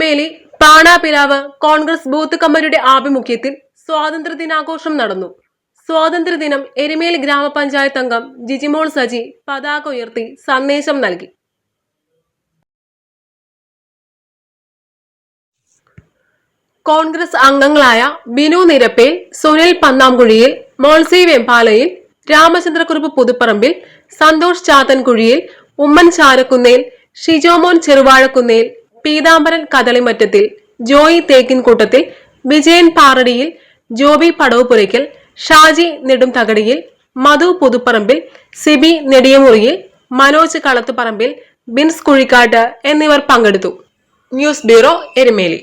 Erumeli പാണാപിലാവ് Congress booth കമ്മിറ്റിയുടെ ആഭിമുഖ്യത്തിൽ സ്വാതന്ത്ര്യദിനാഘോഷം നടന്നു. സ്വാതന്ത്ര്യദിനം എരുമേലി ഗ്രാമപഞ്ചായത്ത് അംഗം ജിജിമോൾ സജി പതാക ഉയർത്തി സന്ദേശം നൽകി. കോൺഗ്രസ് അംഗങ്ങളായ ബിനു നിരപ്പേൽ, സുനിൽ പന്നാംകുഴിയിൽ, മോൾസി വെമ്പാലയിൽ, രാമചന്ദ്രക്കുറുപ്പ് പുതുപ്പറമ്പിൽ, സന്തോഷ് ചാത്തൻകുഴിയിൽ, ഉമ്മൻ ചാരക്കുന്നേൽ, ഷിജോമോൻ ചെറുവാഴക്കുന്നേൽ, പീതാംബരൻ കദളിമറ്റത്തിൽ, ജോയി തേക്കിൻകൂട്ടത്തിൽ, വിജയൻ പാറടിയിൽ, ജോബി പടവുപുരയ്ക്കൽ, ഷാജി നെടും തകടിയിൽ, മധു പുതുപ്പറമ്പിൽ, സിബി നെടിയമുറിയിൽ, മനോജ് കളത്തുപറമ്പിൽ, ബിൻസ് കുഴിക്കാട്ട് എന്നിവർ പങ്കെടുത്തു. News bureau, Erumeli.